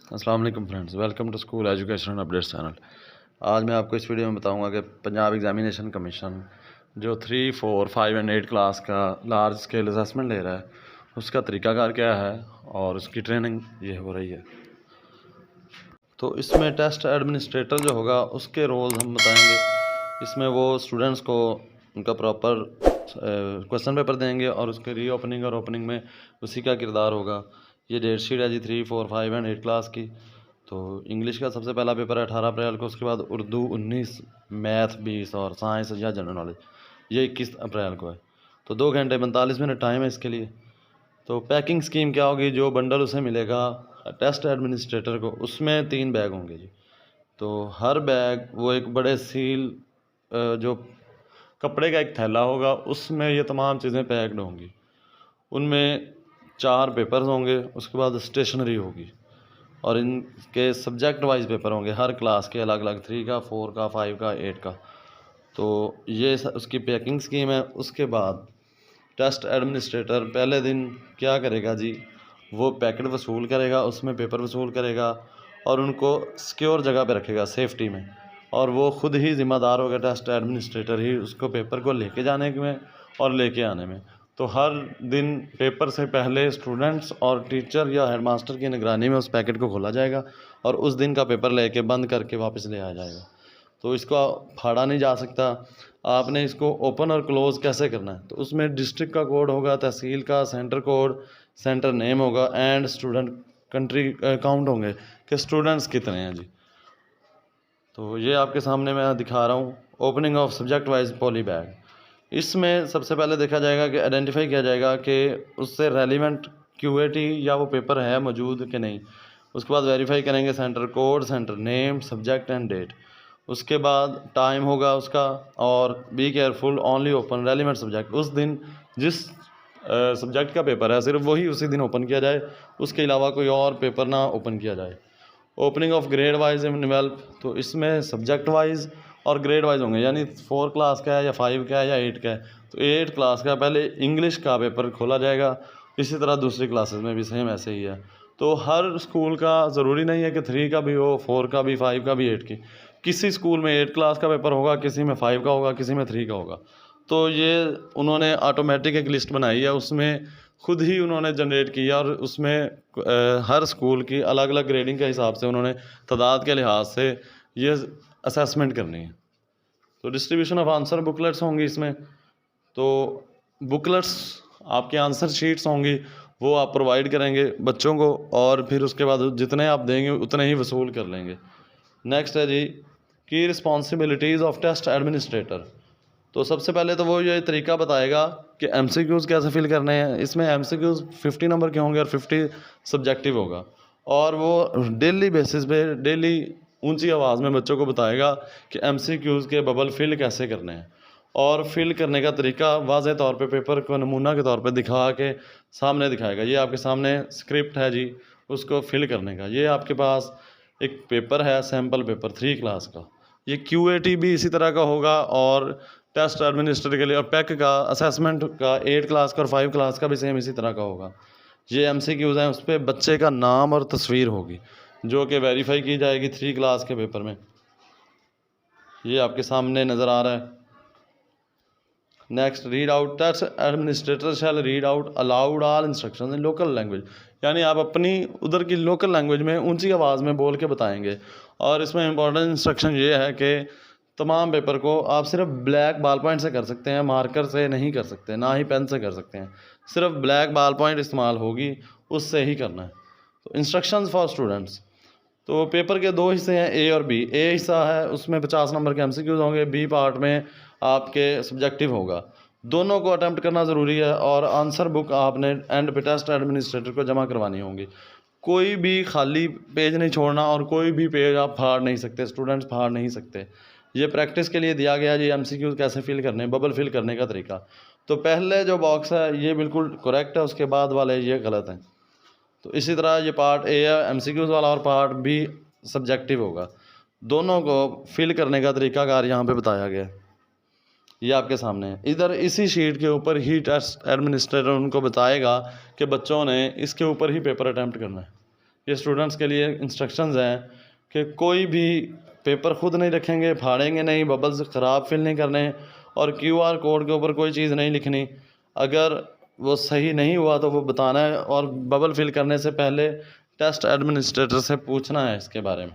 अस्सलाम वालेकुम friends, welcome to school education updates channel. आज मैं आपको इस वीडियो में बताऊंगा कि पंजाब एग्जामिनेशन कमीशन जो 3, 4, 5 एंड 8 क्लास का लार्ज स्केल असेसमेंट ले रहा है उसका तरीकाकार क्या है और उसकी ट्रेनिंग ये हो रही है। तो इसमें टेस्ट एडमिनिस्ट्रेटर जो होगा उसके रोल्स हम बताएंगे। इसमें वो स्टूडेंट्स को उनका प्रॉपर क्वेश्चन पेपर देंगे और उसके री ओपनिंग और ओपनिंग में उसी का किरदार होगा। ये डेट शीट है जी 3, 4, 5 एंड 8 क्लास की। तो इंग्लिश का सबसे पहला पेपर है 18 अप्रैल को, उसके बाद उर्दू 19, मैथ 20 और साइंस या जनरल नॉलेज ये 21 अप्रैल को है। तो 2 घंटे 45 मिनट टाइम है इसके लिए। तो पैकिंग स्कीम क्या होगी, जो बंडल उसे मिलेगा टेस्ट एडमिनिस्ट्रेटर को उसमें 3 बैग होंगे जी। तो हर बैग वो एक बड़े सील जो कपड़े का एक थैला होगा उसमें ये तमाम चीज़ें पैक्ड होंगी। उनमें 4 पेपर्स होंगे, उसके बाद स्टेशनरी होगी और इनके सब्जेक्ट वाइज पेपर होंगे हर क्लास के अलग अलग, 3 का, 4 का, 5 का, 8 का। तो ये उसकी पैकिंग स्कीम है। उसके बाद टेस्ट एडमिनिस्ट्रेटर पहले दिन क्या करेगा जी, वो पैकेट वसूल करेगा, उसमें पेपर वसूल करेगा और उनको सिक्योर जगह पे रखेगा सेफ्टी में। और वो ख़ुद ही ज़िम्मेदार होगा, टेस्ट एडमिनिस्ट्रेटर ही उसको पेपर को लेके जाने में और लेके आने में। तो हर दिन पेपर से पहले स्टूडेंट्स और टीचर या हेडमास्टर की निगरानी में उस पैकेट को खोला जाएगा और उस दिन का पेपर लेके बंद करके वापस ले आया जाएगा। तो इसको फाड़ा नहीं जा सकता। आपने इसको ओपन और क्लोज़ कैसे करना है, तो उसमें डिस्ट्रिक्ट का कोड होगा, तहसील का सेंटर कोड, सेंटर नेम होगा एंड स्टूडेंट कंट्री काउंट होंगे कि स्टूडेंट्स कितने हैं जी। तो ये आपके सामने मैं दिखा रहा हूँ opening of subject wise poly bag. इसमें सबसे पहले देखा जाएगा कि आइडेंटिफाई किया जाएगा कि उससे रेलिवेंट क्यूएटी या वो पेपर है मौजूद कि नहीं। उसके बाद वेरीफाई करेंगे center code, center name, subject and date. उसके बाद टाइम होगा उसका और be careful only open relevant subject. उस दिन जिस सब्जेक्ट का पेपर है सिर्फ वही उसी दिन ओपन किया जाए, उसके अलावा कोई और पेपर ना ओपन किया जाए। ओपनिंग ऑफ ग्रेड वाइज इन्वेल्व, तो इसमें सब्जेक्ट वाइज और ग्रेड वाइज होंगे, यानी 4 क्लास का है या 5 का है या 8 का है। तो 8 क्लास का पहले इंग्लिश का पेपर खोला जाएगा, इसी तरह दूसरी क्लासेस में भी सेम ऐसे ही है। तो हर स्कूल का ज़रूरी नहीं है कि 3 का भी हो, 4 का भी, 5 का भी, 8 की। किसी स्कूल में 8 क्लास का पेपर होगा, किसी में 5 का होगा, किसी में 3 का होगा। तो ये उन्होंने ऑटोमेटिक एक लिस्ट बनाई है, उसमें खुद ही उन्होंने जनरेट किया और उसमें हर स्कूल की अलग अलग ग्रेडिंग के हिसाब से उन्होंने तादाद के लिहाज से ये असेसमेंट करनी है। तो डिस्ट्रीब्यूशन ऑफ आंसर बुकलेट्स होंगी इसमें। तो बुकलेट्स आपके आंसर शीट्स होंगी, वो आप प्रोवाइड करेंगे बच्चों को और फिर उसके बाद जितने आप देंगे उतने ही वसूल कर लेंगे। नेक्स्ट है जी की रिस्पॉन्सिबिलिटीज़ ऑफ टेस्ट एडमिनिस्ट्रेटर। तो सबसे पहले तो वो ये तरीका बताएगा कि एमसीक्यूज़ कैसे फिल करने हैं। इसमें एमसीक्यूज़ 50 नंबर के होंगे और 50 सब्जेक्टिव होगा और वो डेली बेसिस पे डेली ऊंची आवाज़ में बच्चों को बताएगा कि एमसीक्यूज़ के बबल फिल कैसे करने हैं और फिल करने का तरीका वाज़े तौर पे पेपर को नमूना के तौर पे दिखा के सामने दिखाएगा। ये आपके सामने स्क्रिप्ट है जी उसको फिल करने का। ये आपके पास एक पेपर है, सैम्पल पेपर 3 क्लास का। ये क्यूएटी भी इसी तरह का होगा और टेस्ट एडमिनिस्ट्रेटर के लिए और पैक का असेसमेंट का 8 क्लास का और 5 क्लास का भी सेम इसी तरह का होगा। ये एमसीक्यूज़ हैं, उस पर बच्चे का नाम और तस्वीर होगी जो कि वेरीफाई की जाएगी 3 क्लास के पेपर में। ये आपके सामने नज़र आ रहा है। Next read out, test administrator shall read out aloud all instructions in local language, यानी आप अपनी उधर की लोकल लैंग्वेज में ऊंची आवाज़ में बोल के बताएंगे। और इसमें इंपॉर्टेंट इंस्ट्रक्शन ये है कि तमाम पेपर को आप सिर्फ ब्लैक बॉल पॉइंट से कर सकते हैं, मार्कर से नहीं कर सकते, ना ही पेन से कर सकते हैं। सिर्फ ब्लैक बॉल पॉइंट इस्तेमाल होगी, उससे ही करना है। तो इंस्ट्रक्शंस फॉर स्टूडेंट्स, तो पेपर के 2 हिस्से हैं, ए और बी। ए हिस्सा है उसमें 50 नंबर के एमसीक्यूज होंगे, बी पार्ट में आपके सब्जेक्टिव होगा। दोनों को अटैम्प्ट करना ज़रूरी है और आंसर बुक आपने एंड पे टेस्ट एडमिनिस्ट्रेटर को जमा करवानी होंगी। कोई भी खाली पेज नहीं छोड़ना और कोई भी पेज आप फाड़ नहीं सकते, स्टूडेंट्स फाड़ नहीं सकते। ये प्रैक्टिस के लिए दिया गया है जी एमसीक्यूज कैसे फिल करने, बबल फिल करने का तरीका। तो पहले जो बॉक्स है ये बिल्कुल करेक्ट है, उसके बाद वाले ये गलत हैं। तो इसी तरह ये पार्ट ए है एमसीक्यूज वाला और पार्ट बी सब्जेक्टिव होगा। दोनों को फिल करने का तरीकाकार यहाँ पे बताया गया है, ये आपके सामने है। इधर इसी शीट के ऊपर ही टेस्ट एडमिनिस्ट्रेटर उनको बताएगा कि बच्चों ने इसके ऊपर ही पेपर अटैम्प्ट करना है। ये स्टूडेंट्स के लिए इंस्ट्रक्शंस हैं कि कोई भी पेपर खुद नहीं रखेंगे, फाड़ेंगे नहीं, बबल्स ख़राब फिल नहीं करने और QR कोड के ऊपर कोई चीज़ नहीं लिखनी। अगर वो सही नहीं हुआ तो वो बताना है और बबल फिल करने से पहले टेस्ट एडमिनिस्ट्रेटर से पूछना है इसके बारे में।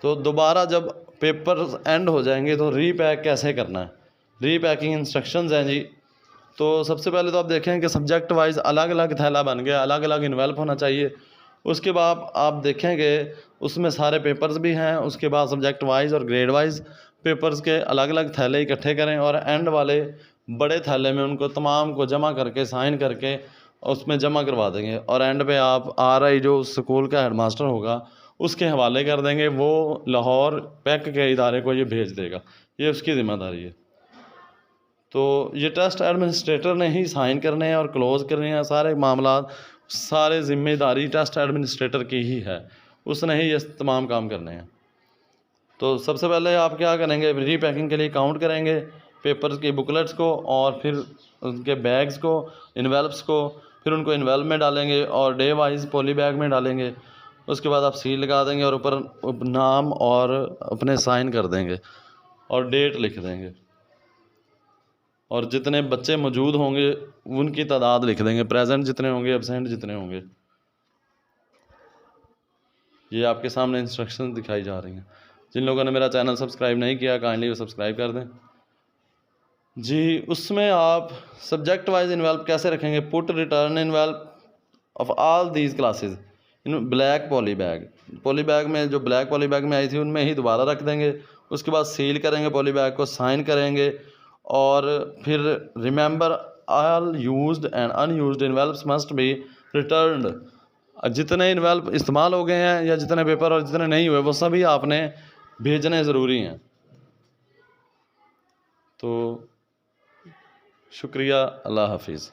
तो दोबारा जब पेपर एंड हो जाएंगे तो रीपैक कैसे करना है, रीपैकिंग इंस्ट्रक्शंस हैं जी। तो सबसे पहले तो आप देखें कि सब्जेक्ट वाइज अलग अलग थैला बन गया, अलग अलग इन्वेल्प होना चाहिए। उसके बाद आप देखेंगे उसमें सारे पेपर्स भी हैं, उसके बाद सब्जेक्ट वाइज और ग्रेड वाइज पेपर्स के अलग अलग थैले इकट्ठे करें और एंड वाले बड़े थैले में उनको तमाम को जमा करके साइन करके उसमें जमा करवा देंगे और एंड पे आप RI जो स्कूल का हेडमास्टर होगा उसके हवाले कर देंगे। वो लाहौर पैक के इदारे को ये भेज देगा, ये उसकी ज़िम्मेदारी है। तो ये टेस्ट एडमिनिस्ट्रेटर ने ही साइन करने हैं और क्लोज़ करने हैं सारे मामला, सारे ज़िम्मेदारी टेस्ट एडमिनिस्ट्रेटर की ही है, उसने ही ये तमाम काम करने हैं। तो सबसे पहले आप क्या करेंगे, रीपैकिंग के लिए काउंट करेंगे पेपर्स की बुकलेट्स को और फिर उनके बैग्स को, इन्वेल्प्स को, फिर उनको इन्वेल्प में डालेंगे और डे वाइज पॉली बैग में डालेंगे। उसके बाद आप सील लगा देंगे और ऊपर नाम और अपने साइन कर देंगे और डेट लिख देंगे और जितने बच्चे मौजूद होंगे उनकी तादाद लिख देंगे, प्रेजेंट जितने होंगे, एब्सेंट जितने होंगे। ये आपके सामने इंस्ट्रक्शन दिखाई जा रही हैं। जिन लोगों ने मेरा चैनल सब्सक्राइब नहीं किया काइंडली वो सब्सक्राइब कर दें जी। उसमें आप सब्जेक्ट वाइज इन्वेल्प कैसे रखेंगे, put return envelope of all these classes in black poly bag में, जो ब्लैक पॉली बैग में आई थी उनमें ही दोबारा रख देंगे। उसके बाद सील करेंगे पॉली बैग को, साइन करेंगे और फिर remember all used and unused envelopes must be returned. जितने इन्वेल्प इस्तेमाल हो गए हैं या जितने पेपर और जितने नहीं हुए वो सभी आपने भेजने ज़रूरी हैं। तो शुक्रिया, अल्लाह हाफिज़।